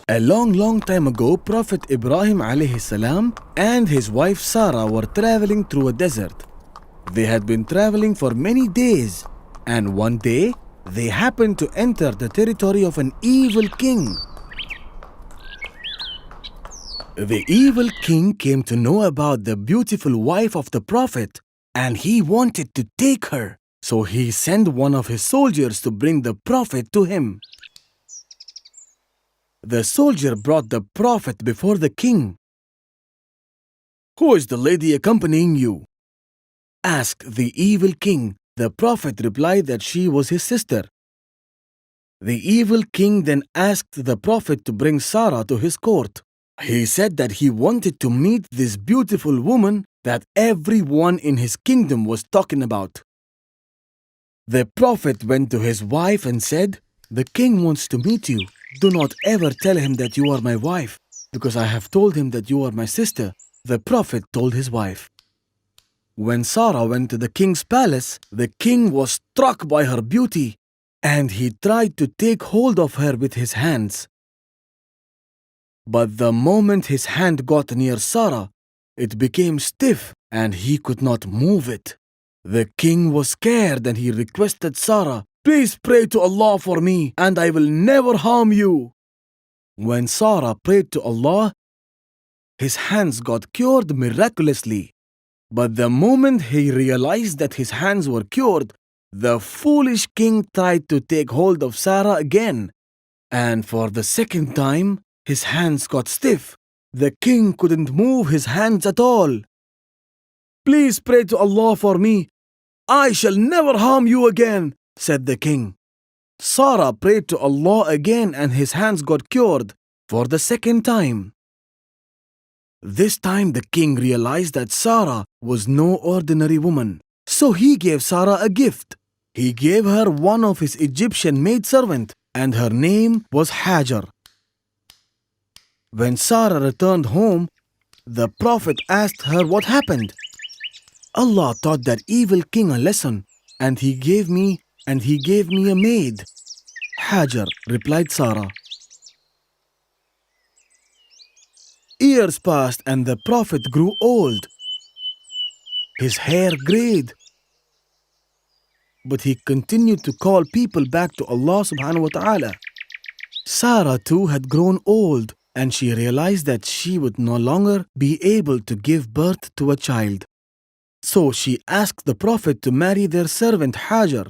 A long time ago, Prophet Ibrahim alayhi salam and his wife Sarah were traveling through a desert. They had been traveling for many days, and one day they happened to enter the territory of an evil king. The evil king came to know about the beautiful wife of the Prophet, and he wanted to take her. So he sent one of his soldiers to bring the Prophet to him. The soldier brought the Prophet before the king. "Who is the lady accompanying you?" asked the evil king. The Prophet replied that she was his sister. The evil king then asked the Prophet to bring Sarah to his court. He said that he wanted to meet this beautiful woman that everyone in his kingdom was talking about. The Prophet went to his wife and said, "The king wants to meet you. Do not ever tell him that you are my wife, because I have told him that you are my sister." The Prophet told his wife. When Sarah went to the king's palace, the king was struck by her beauty, and he tried to take hold of her with his hands. But the moment his hand got near Sarah, it became stiff and he could not move it. The king was scared and he requested Sarah, "Please pray to Allah for me and I will never harm you." When Sarah prayed to Allah, his hands got cured miraculously. But the moment he realized that his hands were cured, the foolish king tried to take hold of Sarah again. And for the second time, his hands got stiff. The king couldn't move his hands at all. "Please pray to Allah for me. I shall never harm you again," said the king. Sarah prayed to Allah again and his hands got cured for the second time. This time the king realized that Sarah was no ordinary woman. So he gave Sarah a gift. He gave her one of his Egyptian maidservant, and her name was Hajar. When Sarah returned home, the Prophet asked her what happened. "Allah taught that evil king a lesson, and he gave me a maid." Hajar, replied Sarah. Years passed and the Prophet grew old. His hair grayed. But he continued to call people back to Allah subhanahu wa ta'ala. Sarah too had grown old, and she realized that she would no longer be able to give birth to a child. So she asked the Prophet to marry their servant Hajar.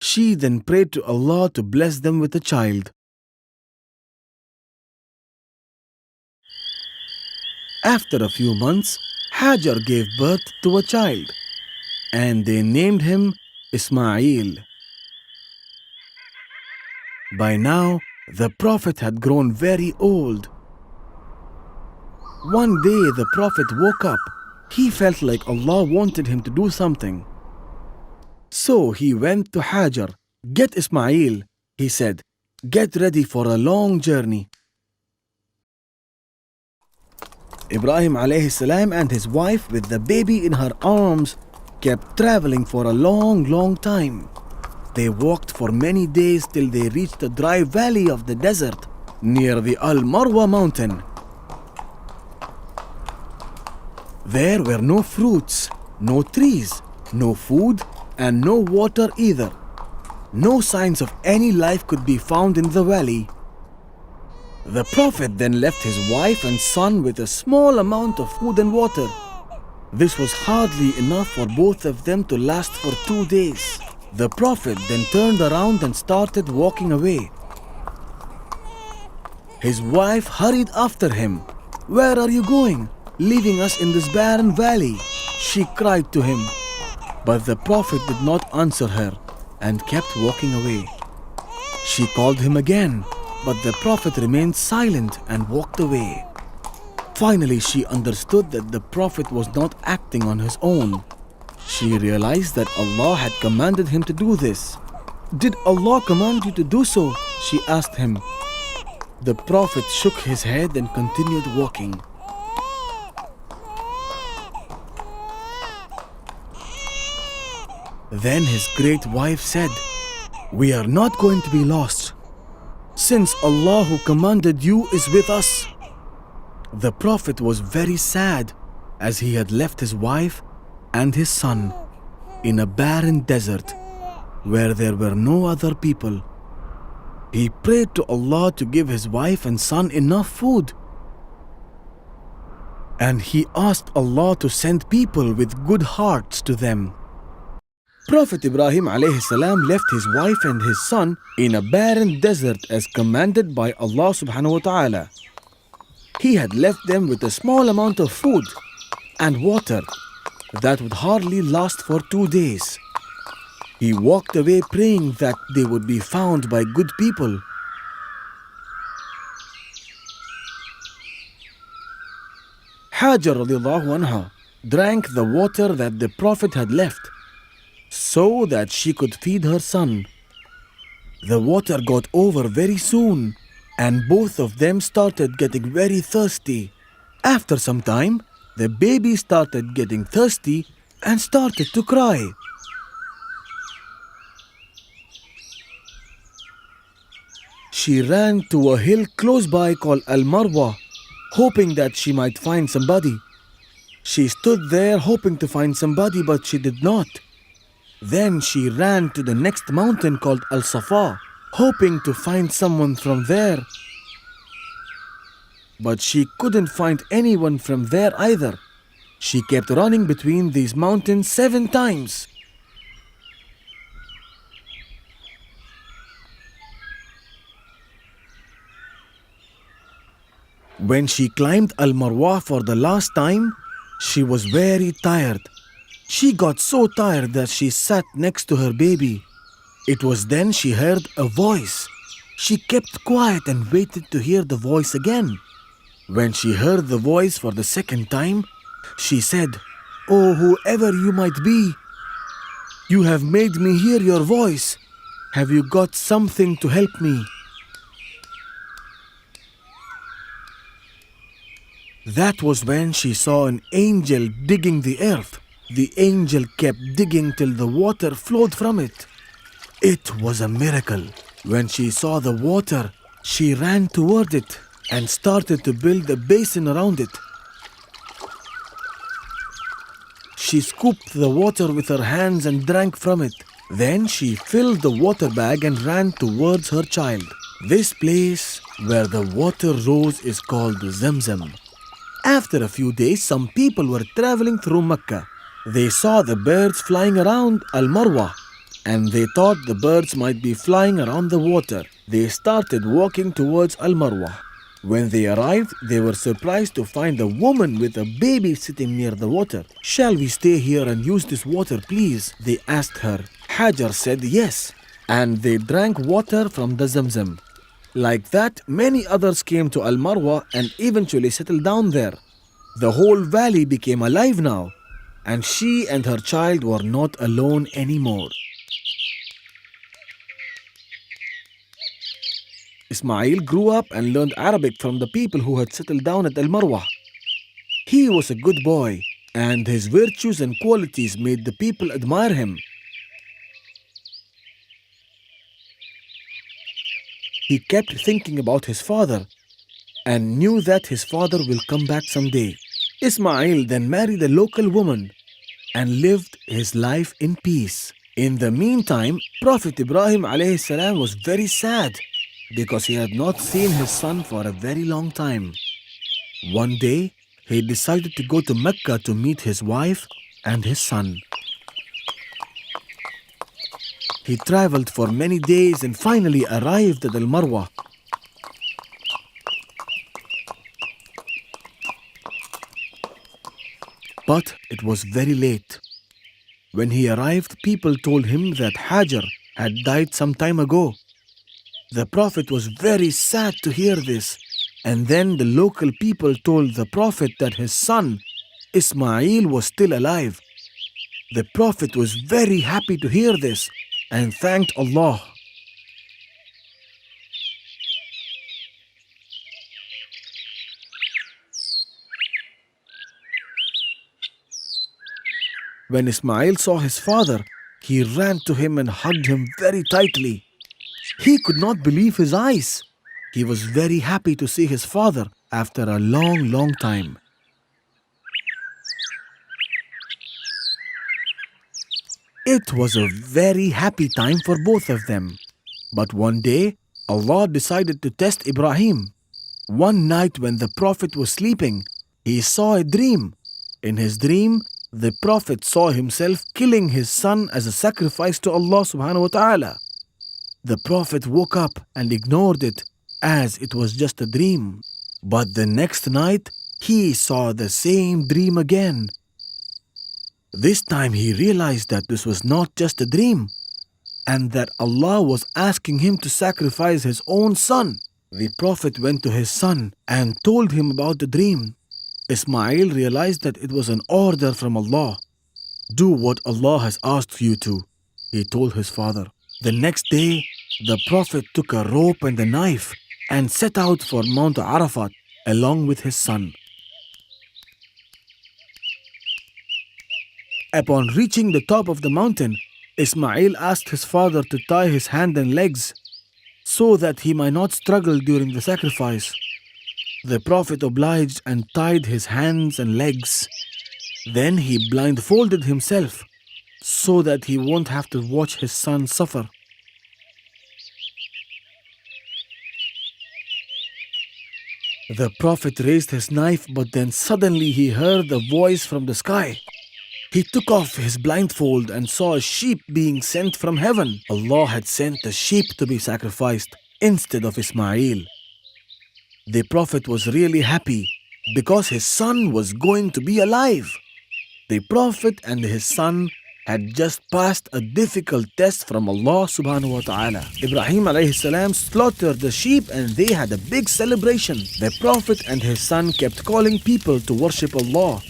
She then prayed to Allah to bless them with a child. After a few months, Hajar gave birth to a child, and they named him Ismail. By now, the Prophet had grown very old. One day the Prophet woke up. He felt like Allah wanted him to do something. So he went to Hajar. "Get Ismail," he said. "Get ready for a long journey." Ibrahim alayhi salam and his wife with the baby in her arms kept traveling for a long time. They walked for many days till they reached a dry valley of the desert near the Al-Marwa mountain. There were no fruits, no trees, no food, and no water either. No signs of any life could be found in the valley. The Prophet then left his wife and son with a small amount of food and water. This was hardly enough for both of them to last for 2 days. The Prophet then turned around and started walking away. His wife hurried after him. "Where are you going, leaving us in this barren valley?" she cried to him. But the Prophet did not answer her and kept walking away. She called him again, but the Prophet remained silent and walked away. Finally, she understood that the Prophet was not acting on his own. She realized that Allah had commanded him to do this. "Did Allah command you to do so?" she asked him. The Prophet shook his head and continued walking. Then his great wife said, "We are not going to be lost." since Allah who commanded you is with us." The Prophet was very sad as he had left his wife and his son in a barren desert where there were no other people. He prayed to Allah to give his wife and son enough food. And he asked Allah to send people with good hearts to them. Prophet Ibrahim alayhi salam left his wife and his son in a barren desert as commanded by Allah subhanahu wa ta'ala. He had left them with a small amount of food and water that would hardly last for 2 days. He walked away praying that they would be found by good people. Hajar radiallahu anha drank the water that the Prophet had left so that she could feed her son. The water got over very soon and both of them started getting very thirsty. After some time, the baby started getting thirsty and started to cry. She ran to a hill close by called Al-Marwa, hoping that she might find somebody. She stood there hoping to find somebody, but she did not. Then she ran to the next mountain called Al-Safa, hoping to find someone from there. But she couldn't find anyone from there either. She kept running between these mountains 7 times. When she climbed Al-Marwa for the last time, she was very tired. She got so tired that she sat next to her baby. It was then she heard a voice. She kept quiet and waited to hear the voice again. When she heard the voice for the second time, she said, "Oh, whoever you might be, you have made me hear your voice. Have you got something to help me?" That was when she saw an angel digging the earth. The angel kept digging till the water flowed from it. It was a miracle. When she saw the water, she ran toward it and started to build a basin around it. She scooped the water with her hands and drank from it. Then she filled the water bag and ran towards her child. This place where the water rose is called Zamzam. After a few days, some people were traveling through Mecca. They saw the birds flying around Al-Marwa and they thought the birds might be flying around the water. They started walking towards Al-Marwa. When they arrived, they were surprised to find a woman with a baby sitting near the water. "Shall we stay here and use this water, please?" they asked her. Hajar said yes, and they drank water from the Zamzam. Like that, many others came to Al-Marwa and eventually settled down there. The whole valley became alive now, and she and her child were not alone anymore. Ismail grew up and learned Arabic from the people who had settled down at Al-Marwa. He was a good boy, and his virtues and qualities made the people admire him. He kept thinking about his father and knew that his father will come back someday. Ismail then married a local woman and lived his life in peace. In the meantime, Prophet Ibrahim alayhi salam was very sad because he had not seen his son for a very long time. One day, he decided to go to Mecca to meet his wife and his son. He traveled for many days and finally arrived at Al-Marwa. But it was very late. When he arrived, people told him that Hajar had died some time ago. The Prophet was very sad to hear this. And then the local people told the Prophet that his son, Ismail, was still alive. The Prophet was very happy to hear this and thanked Allah. When Ismail saw his father, he ran to him and hugged him very tightly. He could not believe his eyes. He was very happy to see his father after a long time. It was a very happy time for both of them. But one day, Allah decided to test Ibrahim. One night when the Prophet was sleeping, he saw a dream. In his dream, the Prophet saw himself killing his son as a sacrifice to Allah subhanahu wa ta'ala. The Prophet woke up and ignored it as it was just a dream. But the next night, he saw the same dream again. This time he realized that this was not just a dream and that Allah was asking him to sacrifice his own son. The Prophet went to his son and told him about the dream. Ismail realized that it was an order from Allah. Do what Allah has asked you to, he told his father. The next day, the Prophet took a rope and a knife and set out for Mount Arafat along with his son. Upon reaching the top of the mountain, Ismail asked his father to tie his hands and legs so that he might not struggle during the sacrifice. The Prophet obliged and tied his hands and legs. Then he blindfolded himself so that he won't have to watch his son suffer. The Prophet raised his knife, but then suddenly he heard a voice from the sky. He took off his blindfold and saw a sheep being sent from heaven. Allah had sent a sheep to be sacrificed instead of Ismail. The Prophet was really happy because his son was going to be alive. The Prophet and his son had just passed a difficult test from Allah subhanahu wa ta'ala. Ibrahim alayhi salam slaughtered the sheep and they had a big celebration. The Prophet and his son kept calling people to worship Allah.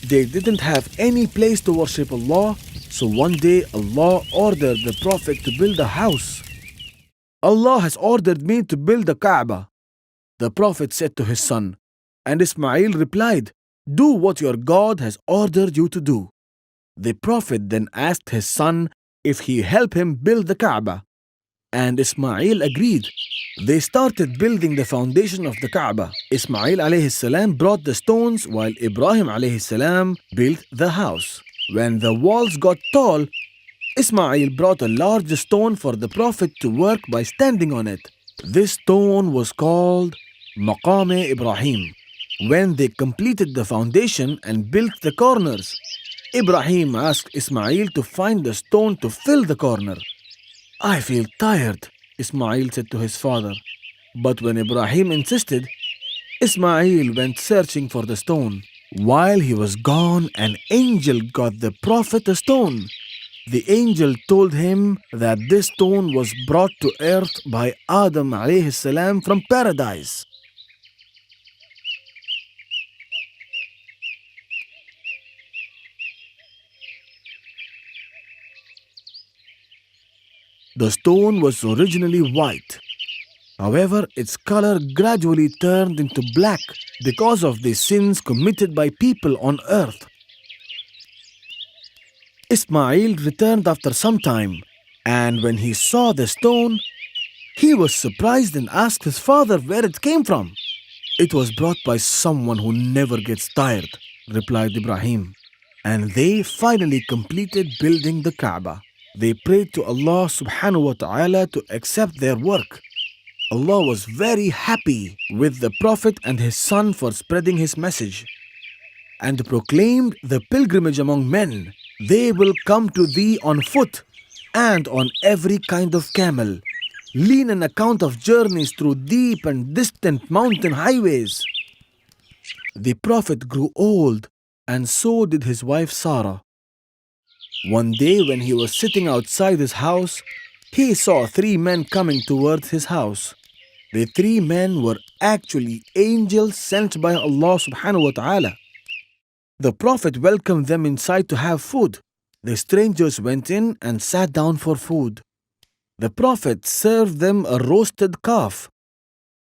They didn't have any place to worship Allah, so one day Allah ordered the Prophet to build a house. Allah has ordered me to build the Kaaba, the Prophet said to his son. And Ismail replied, do what your God has ordered you to do. The Prophet then asked his son if he help him build the Kaaba. And Ismail agreed. They started building the foundation of the Kaaba. Ismail alayhi salam brought the stones while Ibrahim alayhi salam built the house. When the walls got tall, Ismail brought a large stone for the Prophet to work by standing on it. This stone was called Maqam Ibrahim. When they completed the foundation and built the corners, Ibrahim asked Ismail to find the stone to fill the corner. I feel tired, Ismail said to his father. But when Ibrahim insisted, Ismail went searching for the stone. While he was gone, an angel got the Prophet a stone. The angel told him that this stone was brought to earth by Adam alayhi salam from paradise. The stone was originally white. However, its color gradually turned into black because of the sins committed by people on earth. Ismail returned after some time, and when he saw the stone, he was surprised and asked his father where it came from. It was brought by someone who never gets tired, replied Ibrahim. And they finally completed building the Kaaba. They prayed to Allah subhanahu wa ta'ala to accept their work. Allah was very happy with the Prophet and his son for spreading his message and proclaimed the pilgrimage among men. They will come to thee on foot and on every kind of camel, lean an account of journeys through deep and distant mountain highways. The Prophet grew old and so did his wife Sarah. One day when he was sitting outside his house, he saw 3 men coming towards his house. The 3 men were actually angels sent by Allah subhanahu wa ta'ala. The Prophet welcomed them inside to have food. The strangers went in and sat down for food. The Prophet served them a roasted calf,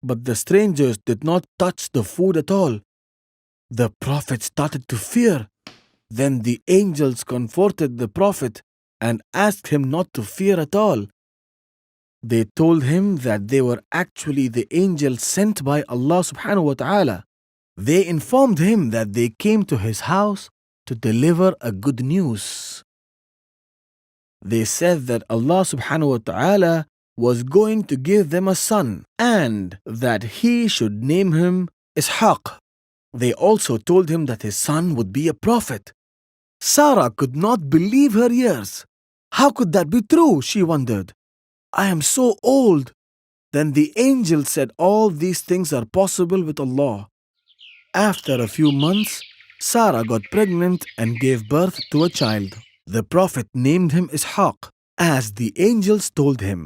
but the strangers did not touch the food at all. The Prophet started to fear. Then the angels comforted the Prophet and asked him not to fear at all. They told him that they were actually the angels sent by Allah subhanahu wa ta'ala. They informed him that they came to his house to deliver a good news. They said that Allah subhanahu wa ta'ala was going to give them a son and that he should name him Ishaq. They also told him that his son would be a prophet. Sarah could not believe her ears. How could that be true? She wondered. I am so old. Then the angel said all these things are possible with Allah. After a few months, Sarah got pregnant and gave birth to a child. The Prophet named him Ishaq, as the angels told him.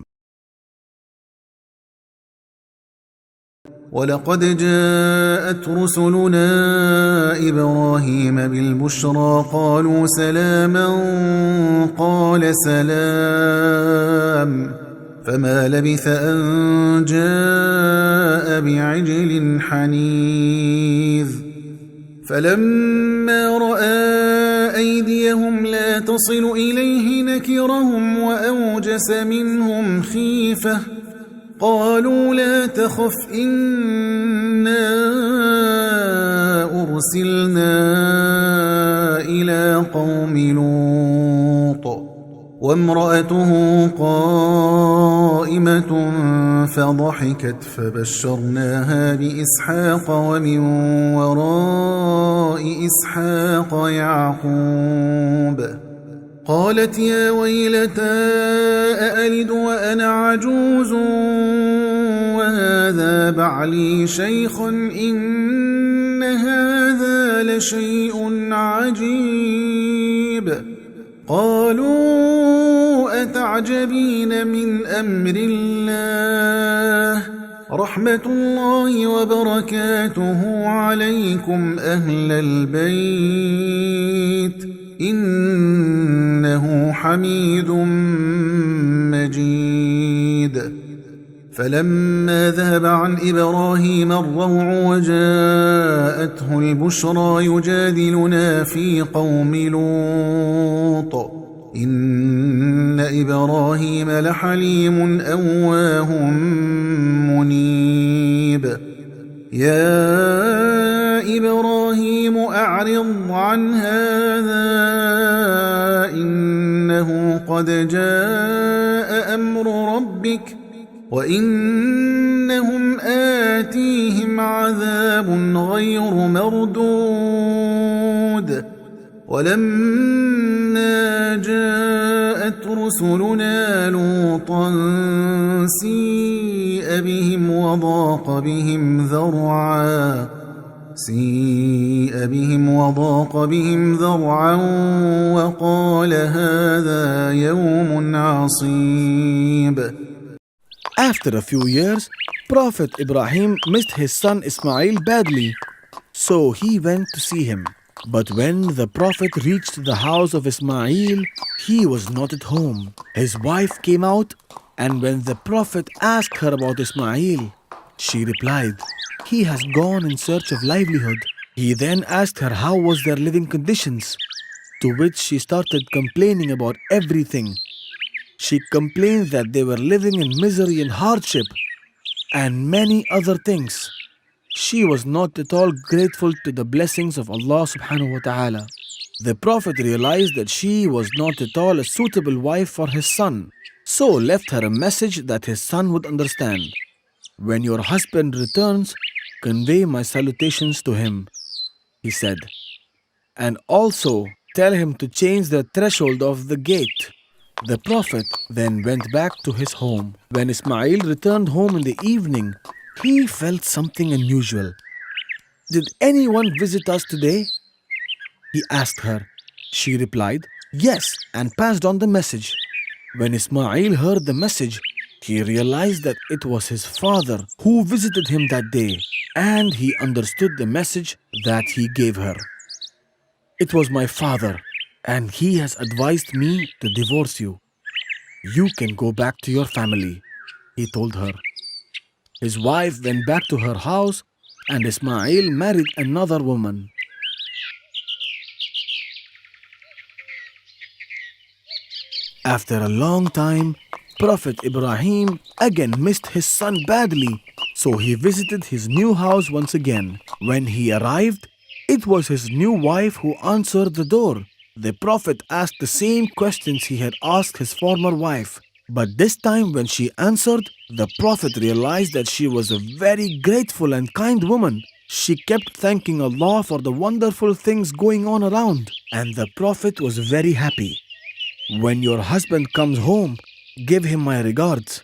ولقد جاءت رسلنا إبراهيم بالبشرى قالوا سلاما قال سلام فما لبث أن جاء بعجل حنيذ فلما رأى أيديهم لا تصل إليه نكرهم وأوجس منهم خيفة قالوا لا تخف إنا أرسلنا إلى قوم لوط وامرأته قائمة فضحكت فبشرناها بإسحاق ومن وراء إسحاق يعقوب قالت يا ويلتى أألد وأنا عجوز وهذا بعلي شيخ إن هذا لشيء عجيب قالوا أتعجبين من أمر الله رحمة الله وبركاته عليكم أهل البيت إنه حميد مجيد فلما ذهب عن إبراهيم الروع وجاءته البشرى يجادلنا في قوم لوط إن إبراهيم لحليم أواه منيب يا إبراهيم أعرض عن هذا إنه قد جاء أمر ربك وإنهم آتيهم عذاب غير مردود ولما جاءت رسلنا لوطا سيء بهم وضاق بهم ذرعا وقال هذا يوم عصيب. After a few years, Prophet Ibrahim missed his son Ismail badly, so he went to see him. But when the Prophet reached the house of Ismail, he was not at home. His wife came out, and when the Prophet asked her about Ismail, she replied, "He has gone in search of livelihood." He then asked her how was their living conditions, to which she started complaining about everything. She complained that they were living in misery and hardship, and many other things. She was not at all grateful to the blessings of Allah subhanahu wa ta'ala. The Prophet realized that she was not at all a suitable wife for his son, so left her a message that his son would understand. When your husband returns, convey my salutations to him, he said, and also tell him to change the threshold of the gate. The Prophet then went back to his home. When Ismail returned home in the evening, he felt something unusual. "Did anyone visit us today?" he asked her. She replied, "Yes," and passed on the message. When Ismail heard the message, he realized that it was his father who visited him that day, and he understood the message that he gave her. "It was my father, and he has advised me to divorce you. You can go back to your family," he told her. His wife went back to her house, and Ismail married another woman. After a long time, Prophet Ibrahim again missed his son badly, so he visited his new house once again. When he arrived, it was his new wife who answered the door. The Prophet asked the same questions he had asked his former wife. But this time, when she answered, the Prophet realized that she was a very grateful and kind woman. She kept thanking Allah for the wonderful things going on around, and the Prophet was very happy. When your husband comes home, give him my regards,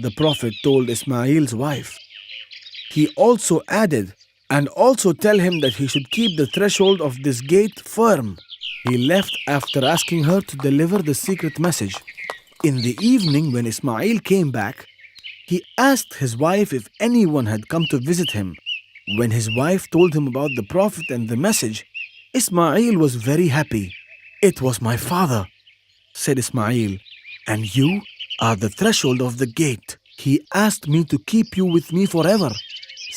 the Prophet told Ismail's wife. He also added, and also tell him that he should keep the threshold of this gate firm. He left after asking her to deliver the secret message. In the evening, when Ismail came back, he asked his wife if anyone had come to visit him. When his wife told him about the Prophet and the message, Ismail was very happy. "It was my father," said Ismail, "and you are the threshold of the gate. He asked me to keep you with me forever,"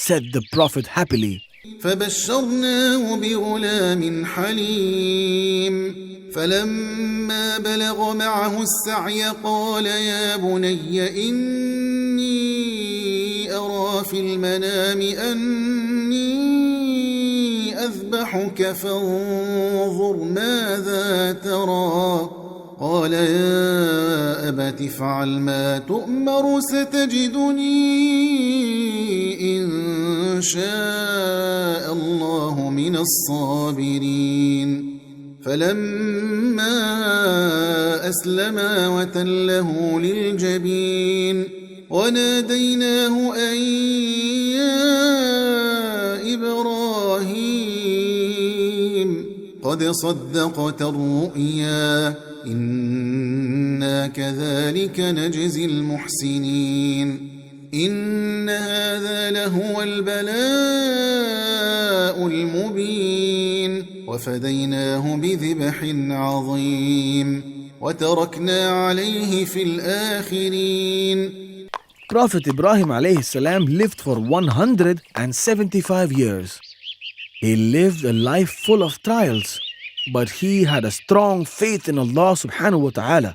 said the Prophet happily. فبشرناه بغلام حليم فلما بلغ معه السعي قال يا بني إني أرى في المنام أني أذبحك فانظر ماذا ترى قال يا أبت افعل ما تؤمر ستجدني إن شاء الله من الصابرين فلما أسلما وتله للجبين وناديناه أن يا إبراهيم قد صدقت الرؤيا إنا كذلك نجزي المحسنين إن هذا لهو البلاء المبين وفديناه بذبح عظيم وتركنا عليه في الآخرين. Prophet Ibrahim alayhi salam lived for 175 years. He lived a life full of trials, but he had a strong faith in Allah subhanahu wa ta'ala.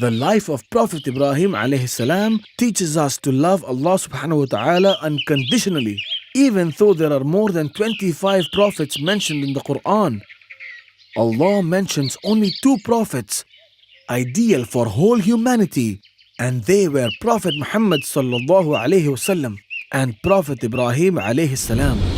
The life of Prophet Ibrahim alayhi salam teaches us to love Allah subhanahu wa ta'ala unconditionally, even though there are more than 25 prophets mentioned in the Quran. Allah mentions only 2 prophets, ideal for whole humanity, and they were Prophet Muhammad sallallahu alayhi wasallam and Prophet Ibrahim alayhi salam.